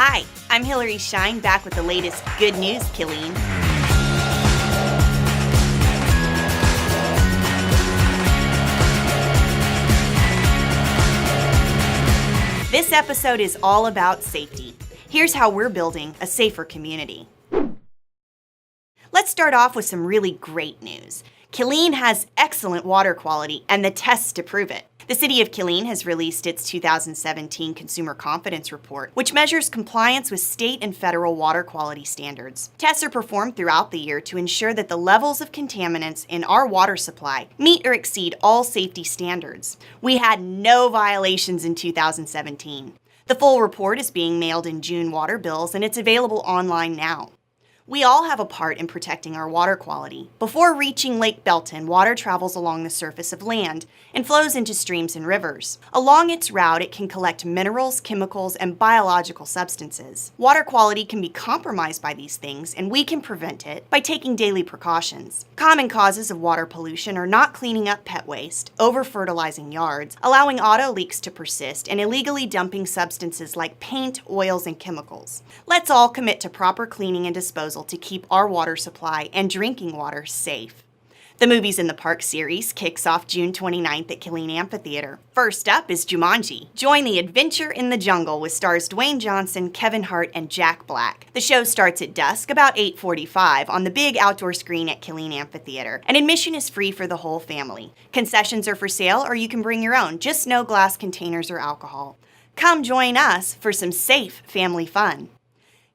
Hi, I'm Hillary Shine, back with the latest good news, Killeen. This episode is all about safety. Here's how we're building a safer community. Let's start off with some really great news. Killeen has excellent water quality and the tests to prove it. The city of Killeen has released its 2017 Consumer Confidence Report, which measures compliance with state and federal water quality standards. Tests are performed throughout the year to ensure that the levels of contaminants in our water supply meet or exceed all safety standards. We had no violations in 2017. The full report is being mailed in June water bills, and it's available online now. We all have a part in protecting our water quality. Before reaching Lake Belton, water travels along the surface of land and flows into streams and rivers. Along its route, it can collect minerals, chemicals, and biological substances. Water quality can be compromised by these things, and we can prevent it by taking daily precautions. Common causes of water pollution are not cleaning up pet waste, over-fertilizing yards, allowing auto leaks to persist, and illegally dumping substances like paint, oils, and chemicals. Let's all commit to proper cleaning and disposal to keep our water supply and drinking water safe. The Movies in the Park series kicks off June 29th at Killeen Amphitheater. First up is Jumanji. Join the adventure in the jungle with stars Dwayne Johnson, Kevin Hart, and Jack Black. The show starts at dusk, about 8:45, on the big outdoor screen at Killeen Amphitheater, and admission is free for the whole family. Concessions are for sale, or you can bring your own, just no glass containers or alcohol. Come join us for some safe family fun.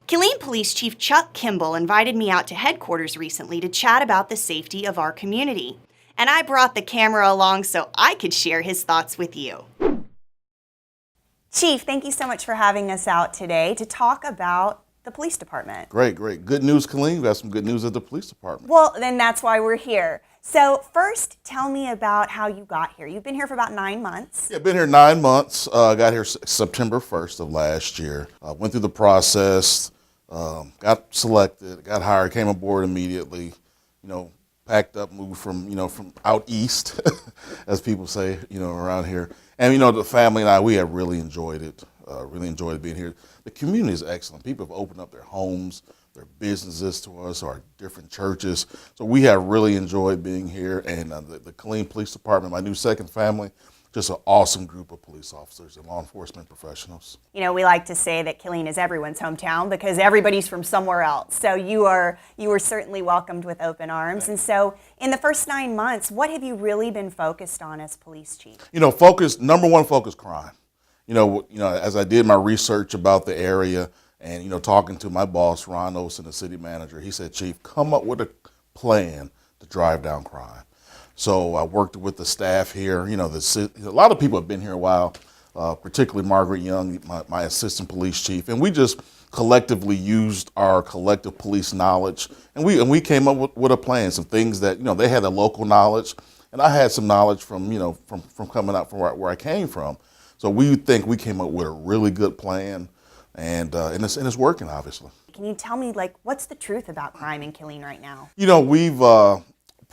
Killeen Police Chief Chuck Kimball invited me out to headquarters recently to chat about the safety of our community. And I brought the camera along so I could share his thoughts with you. Chief, thank you so much for having us out today to talk about the police department. Great. Good news, Killeen. We have some good news at the police department. Well, then that's why we're here. So first, tell me about how you got here. You've been here for about 9 months. Yeah, been here 9 months. Got here September 1st of last year. Went through the process, got selected, got hired, came aboard immediately. Packed up, moved from out east, as people say, around here. And the family and I, we have really enjoyed it. Really enjoyed being here. The community is excellent. People have opened up their homes, their businesses to us, our different churches. So we have really enjoyed being here. And the Killeen Police Department, my new second family, just an awesome group of police officers and law enforcement professionals. We like to say that Killeen is everyone's hometown because everybody's from somewhere else. So you were certainly welcomed with open arms. And so in the first 9 months, what have you really been focused on as police chief? Number one focus, crime. As I did my research about the area and, talking to my boss, Ron Olson, the city manager, he said, Chief, come up with a plan to drive down crime. So I worked with the staff here. A lot of people have been here a while, particularly Margaret Young, my assistant police chief, and we just collectively used our collective police knowledge, and we came up with a plan. Some things that they had the local knowledge, and I had some knowledge from coming out from where I came from. So we think we came up with a really good plan, and it's working, obviously. Can you tell me, what's the truth about crime in Killeen right now? We've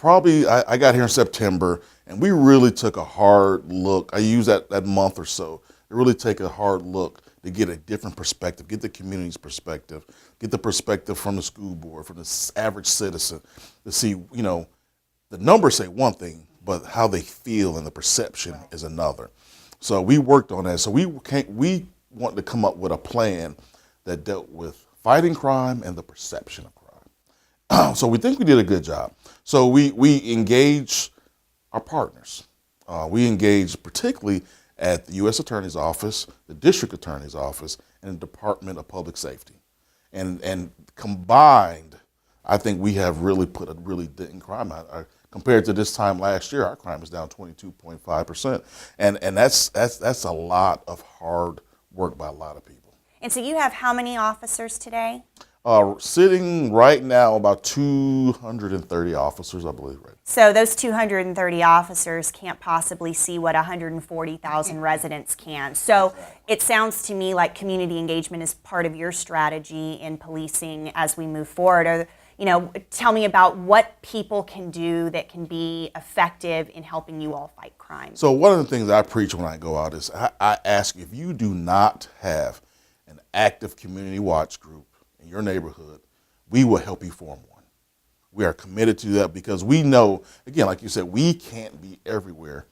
I got here in September, and we really took a hard look. I used that month or so to really take a hard look to get a different perspective, get the community's perspective, get the perspective from the school board, from the average citizen, to see, the numbers say one thing, but how they feel and the perception is another. So we worked on that. So we wanted to come up with a plan that dealt with fighting crime and the perception of crime. So we think we did a good job. So we engaged our partners. We engaged particularly at the U.S. Attorney's Office, the District Attorney's Office, and the Department of Public Safety. And combined, I think we have really put a really dent in crime. Compared to this time last year, our crime is down 22.5%. And that's a lot of hard work by a lot of people. And so you have how many officers today? Sitting right now about 230 officers, I believe, right? So those 230 officers can't possibly see what 140,000 residents can. So it sounds to me like community engagement is part of your strategy in policing as we move forward. Tell me about what people can do that can be effective in helping you all fight crime. So one of the things I preach when I go out is I ask, if you do not have an active community watch group in your neighborhood, we will help you form one. We are committed to that because we know, again, like you said, we can't be everywhere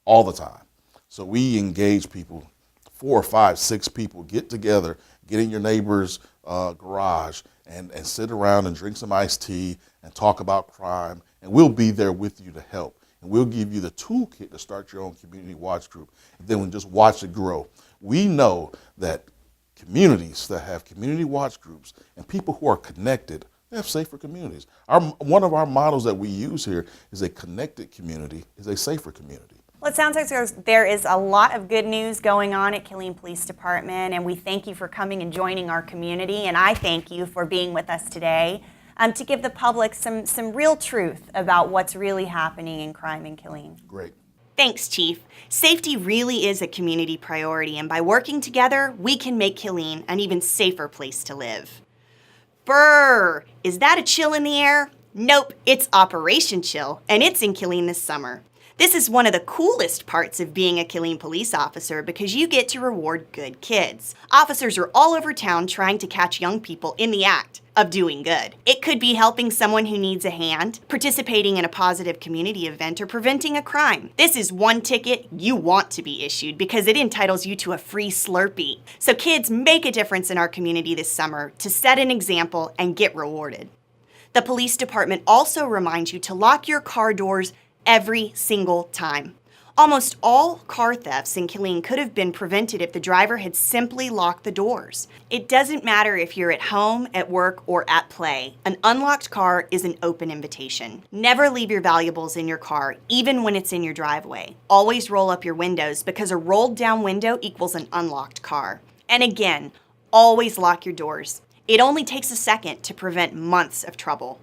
all the time. So we engage people, 4 or 5, 6 people, get together, get in your neighbor's garage and sit around and drink some iced tea and talk about crime. And we'll be there with you to help. And we'll give you the toolkit to start your own community watch group. And then we'll just watch it grow. We know that communities that have community watch groups and people who are connected, they have safer communities. One of our models that we use here is a connected community is a safer community. Well, it sounds like there is a lot of good news going on at Killeen Police Department, and we thank you for coming and joining our community, and I thank you for being with us today to give the public some real truth about what's really happening in crime in Killeen. Great. Thanks, Chief. Safety really is a community priority, and by working together, we can make Killeen an even safer place to live. Brr! Is that a chill in the air? Nope, it's Operation Chill, and it's in Killeen this summer. This is one of the coolest parts of being a Killeen police officer because you get to reward good kids. Officers are all over town trying to catch young people in the act of doing good. It could be helping someone who needs a hand, participating in a positive community event, or preventing a crime. This is one ticket you want to be issued because it entitles you to a free Slurpee. So kids, make a difference in our community this summer to set an example and get rewarded. The police department also reminds you to lock your car doors every single time. Almost all car thefts in Killeen could have been prevented if the driver had simply locked the doors. It doesn't matter if you're at home, at work, or at play. An unlocked car is an open invitation. Never leave your valuables in your car, even when it's in your driveway. Always roll up your windows because a rolled down window equals an unlocked car. And again, always lock your doors. It only takes a second to prevent months of trouble.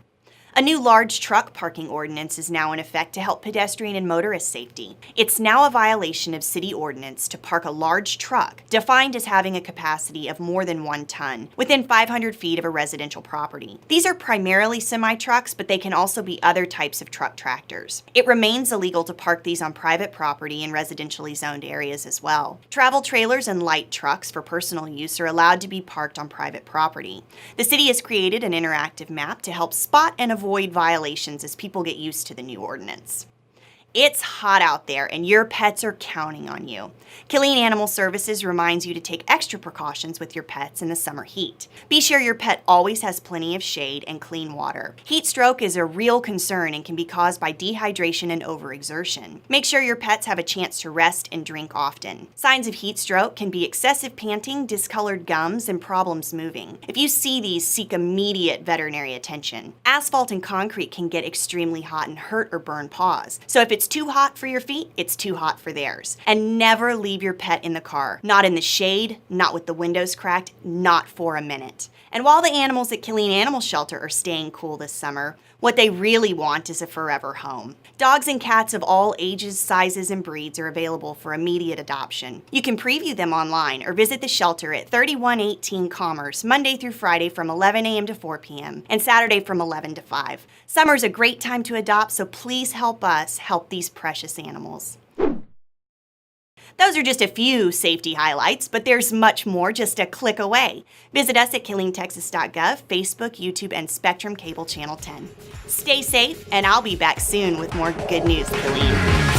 A new large truck parking ordinance is now in effect to help pedestrian and motorist safety. It's now a violation of city ordinance to park a large truck, defined as having a capacity of more than 1 ton, within 500 feet of a residential property. These are primarily semi-trucks, but they can also be other types of truck tractors. It remains illegal to park these on private property in residentially zoned areas as well. Travel trailers and light trucks for personal use are allowed to be parked on private property. The city has created an interactive map to help spot and avoid violations as people get used to the new ordinance. It's hot out there and your pets are counting on you. Killeen Animal Services reminds you to take extra precautions with your pets in the summer heat. Be sure your pet always has plenty of shade and clean water. Heat stroke is a real concern and can be caused by dehydration and overexertion. Make sure your pets have a chance to rest and drink often. Signs of heat stroke can be excessive panting, discolored gums, and problems moving. If you see these, seek immediate veterinary attention. Asphalt and concrete can get extremely hot and hurt or burn paws. So if it's too hot for your feet, it's too hot for theirs. And never leave your pet in the car. Not in the shade, not with the windows cracked, not for a minute. And while the animals at Killeen Animal Shelter are staying cool this summer, what they really want is a forever home. Dogs and cats of all ages, sizes, and breeds are available for immediate adoption. You can preview them online or visit the shelter at 3118 Commerce, Monday through Friday from 11 a.m. to 4 p.m. and Saturday from 11 to 5. Summer's a great time to adopt, so please help us help these precious animals. Those are just a few safety highlights, but there's much more just a click away. Visit us at KilleenTexas.gov, Facebook, YouTube, and Spectrum Cable Channel 10. Stay safe, and I'll be back soon with more good news, Killeen.